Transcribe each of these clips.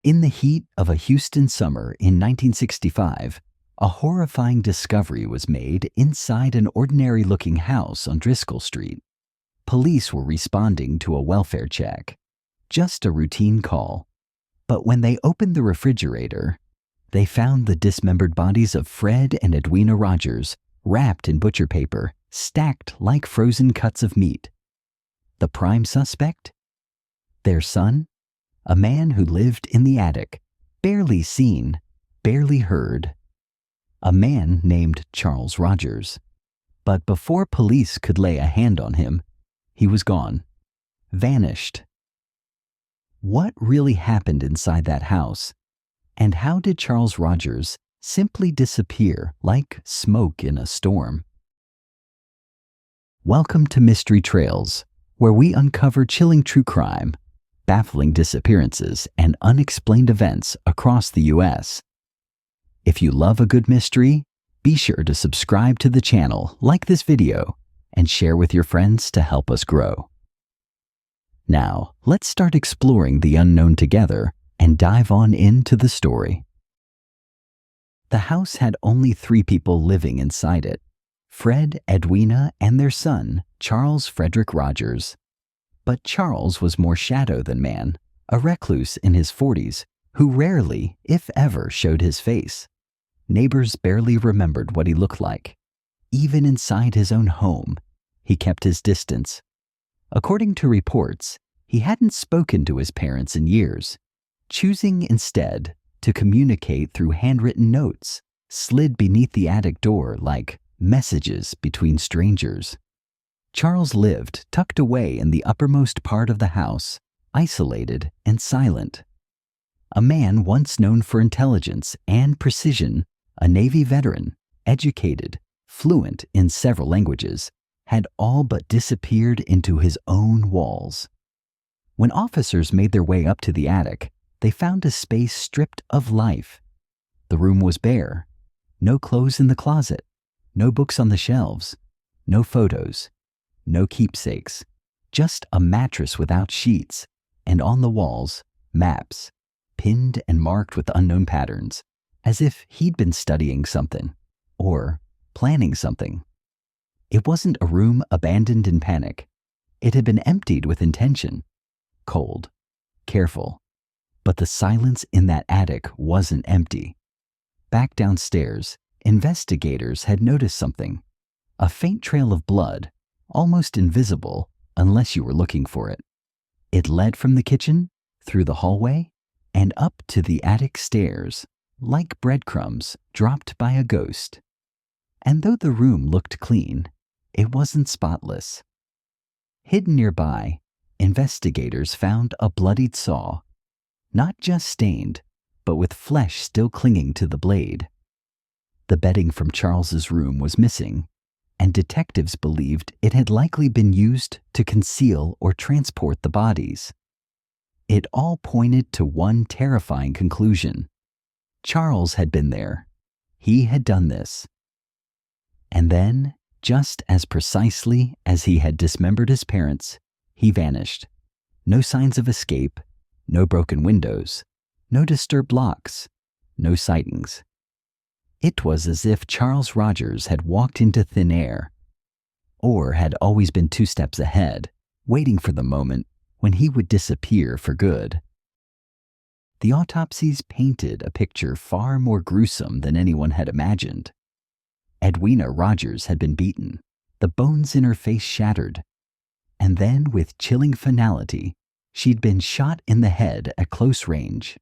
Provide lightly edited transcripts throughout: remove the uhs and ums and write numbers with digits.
In the heat of a Houston summer in 1965, a horrifying discovery was made inside an ordinary-looking house on Driscoll Street. Police were responding to a welfare check, just a routine call. But when they opened the refrigerator, they found the dismembered bodies of Fred and Edwina Rogers, wrapped in butcher paper, stacked like frozen cuts of meat. The prime suspect? Their son? A man who lived in the attic, barely seen, barely heard. A man named Charles Rogers. But before police could lay a hand on him, he was gone. Vanished. What really happened inside that house? And how did Charles Rogers simply disappear like smoke in a storm? Welcome to Mystery Trails, where we uncover chilling true crime, baffling disappearances, and unexplained events across the U.S. If you love a good mystery, be sure to subscribe to the channel, like this video, and share with your friends to help us grow. Now, let's start exploring the unknown together and dive on into the story. The house had only 3 people living inside it: Fred, Edwina, and their son, Charles Frederick Rogers. But Charles was more shadow than man, a recluse in his 40s who rarely, if ever, showed his face. Neighbors barely remembered what he looked like. Even inside his own home, he kept his distance. According to reports, he hadn't spoken to his parents in years, choosing instead to communicate through handwritten notes slid beneath the attic door like messages between strangers. Charles lived tucked away in the uppermost part of the house, isolated and silent. A man once known for intelligence and precision, a Navy veteran, educated, fluent in several languages, had all but disappeared into his own walls. When officers made their way up to the attic, they found a space stripped of life. The room was bare. No clothes in the closet, no books on the shelves, no photos. No keepsakes, just a mattress without sheets, and on the walls, maps, pinned and marked with unknown patterns, as if he'd been studying something, or planning something. It wasn't a room abandoned in panic. It had been emptied with intention. Cold, careful. But the silence in that attic wasn't empty. Back downstairs, investigators had noticed something. A faint trail of blood, almost invisible unless you were looking for it. It led from the kitchen, through the hallway, and up to the attic stairs, like breadcrumbs dropped by a ghost. And though the room looked clean, it wasn't spotless. Hidden nearby, investigators found a bloodied saw, not just stained, but with flesh still clinging to the blade. The bedding from Charles's room was missing, and detectives believed it had likely been used to conceal or transport the bodies. It all pointed to one terrifying conclusion. Charles had been there. He had done this. And then, just as precisely as he had dismembered his parents, he vanished. No signs of escape, no broken windows, no disturbed locks, no sightings. It was as if Charles Rogers had walked into thin air, or had always been 2 steps ahead, waiting for the moment when he would disappear for good. The autopsies painted a picture far more gruesome than anyone had imagined. Edwina Rogers had been beaten, the bones in her face shattered, and then, with chilling finality, she'd been shot in the head at close range.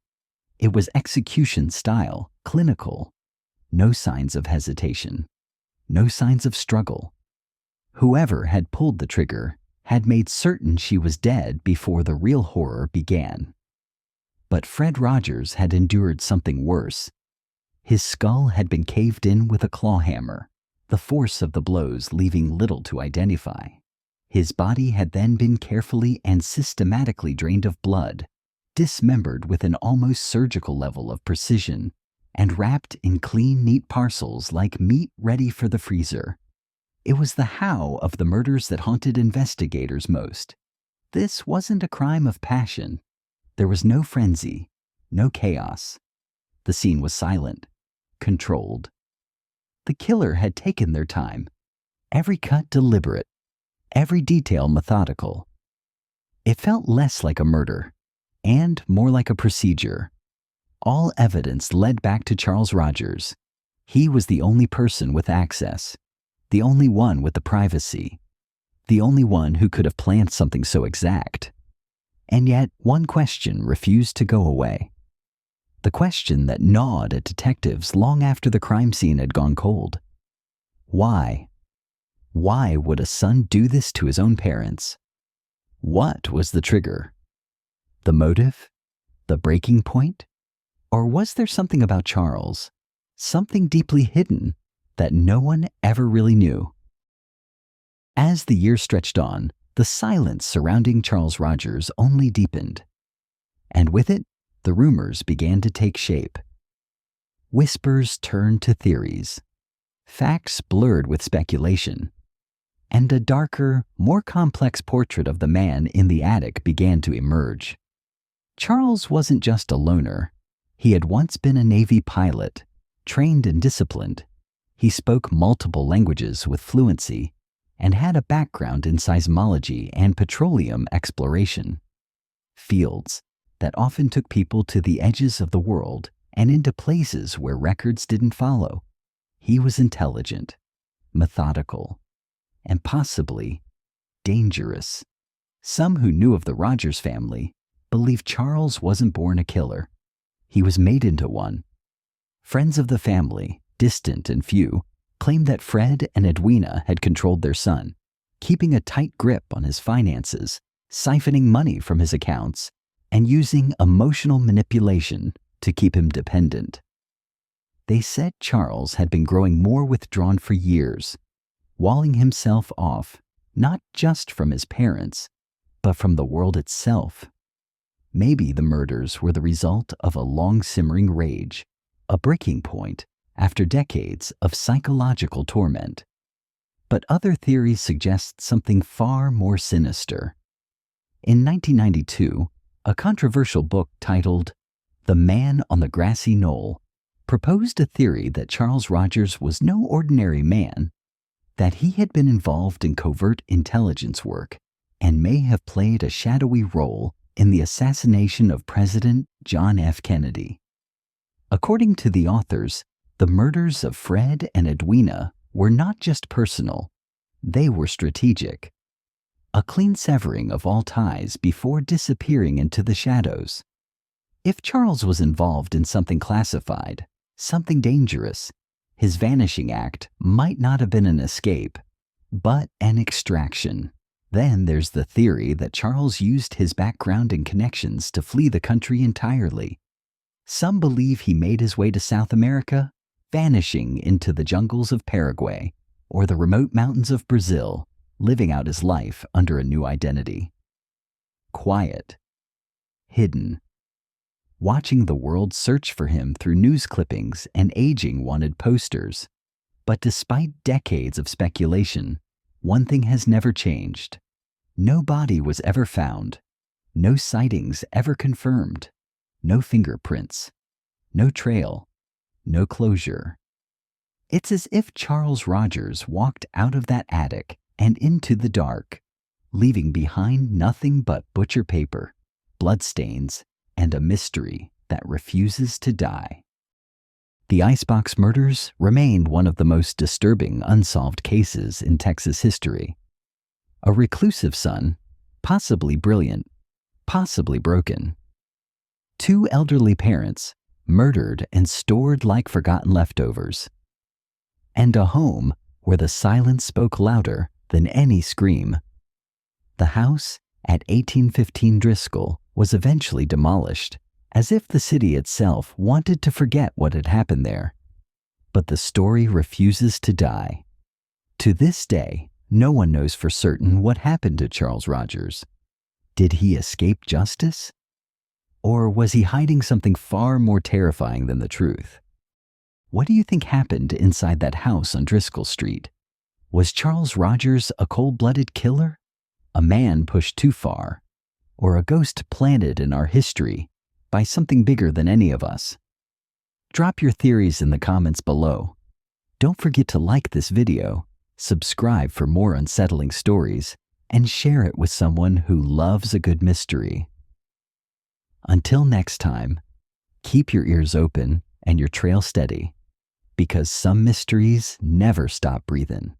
It was execution style, clinical. No signs of hesitation. No signs of struggle. Whoever had pulled the trigger had made certain she was dead before the real horror began. But Fred Rogers had endured something worse. His skull had been caved in with a claw hammer, the force of the blows leaving little to identify. His body had then been carefully and systematically drained of blood, dismembered with an almost surgical level of precision, and wrapped in clean, neat parcels like meat ready for the freezer. It was the how of the murders that haunted investigators most. This wasn't a crime of passion. There was no frenzy, no chaos. The scene was silent, controlled. The killer had taken their time, every cut deliberate, every detail methodical. It felt less like a murder and more like a procedure. All evidence led back to Charles Rogers. He was the only person with access, the only one with the privacy, the only one who could have planned something so exact. And yet, one question refused to go away. The question that gnawed at detectives long after the crime scene had gone cold. Why? Why would a son do this to his own parents? What was the trigger? The motive? The breaking point? Or was there something about Charles, something deeply hidden that no one ever really knew? As the years stretched on, the silence surrounding Charles Rogers only deepened. And with it, the rumors began to take shape. Whispers turned to theories, facts blurred with speculation, and a darker, more complex portrait of the man in the attic began to emerge. Charles wasn't just a loner. He had once been a Navy pilot, trained and disciplined. He spoke multiple languages with fluency and had a background in seismology and petroleum exploration, fields that often took people to the edges of the world and into places where records didn't follow. He was intelligent, methodical, and possibly dangerous. Some who knew of the Rogers family believed Charles wasn't born a killer. He was made into one. Friends of the family, distant and few, claimed that Fred and Edwina had controlled their son, keeping a tight grip on his finances, siphoning money from his accounts, and using emotional manipulation to keep him dependent. They said Charles had been growing more withdrawn for years, walling himself off not just from his parents, but from the world itself. Maybe the murders were the result of a long-simmering rage, a breaking point after decades of psychological torment. But other theories suggest something far more sinister. In 1992, a controversial book titled The Man on the Grassy Knoll proposed a theory that Charles Rogers was no ordinary man, that he had been involved in covert intelligence work and may have played a shadowy role in the assassination of President John F. Kennedy. According to the authors, the murders of Fred and Edwina were not just personal, they were strategic. A clean severing of all ties before disappearing into the shadows. If Charles was involved in something classified, something dangerous, his vanishing act might not have been an escape, but an extraction. Then there's the theory that Charles used his background and connections to flee the country entirely. Some believe he made his way to South America, vanishing into the jungles of Paraguay or the remote mountains of Brazil, living out his life under a new identity. Quiet, hidden, watching the world search for him through news clippings and aging wanted posters. But despite decades of speculation, one thing has never changed. No body was ever found, no sightings ever confirmed, no fingerprints, no trail, no closure. It's as if Charles Rogers walked out of that attic and into the dark, leaving behind nothing but butcher paper, bloodstains, and a mystery that refuses to die. The Icebox murders remained one of the most disturbing unsolved cases in Texas history. A reclusive son, possibly brilliant, possibly broken. Two elderly parents, murdered and stored like forgotten leftovers. And a home where the silence spoke louder than any scream. The house at 1815 Driscoll was eventually demolished, as if the city itself wanted to forget what had happened there. But the story refuses to die. To this day, no one knows for certain what happened to Charles Rogers. Did he escape justice? Or was he hiding something far more terrifying than the truth? What do you think happened inside that house on Driscoll Street? Was Charles Rogers a cold-blooded killer? A man pushed too far? Or a ghost planted in our history by something bigger than any of us. Drop your theories in the comments below. Don't forget to like this video, subscribe for more unsettling stories, and share it with someone who loves a good mystery. Until next time, keep your ears open and your trail steady, because some mysteries never stop breathing.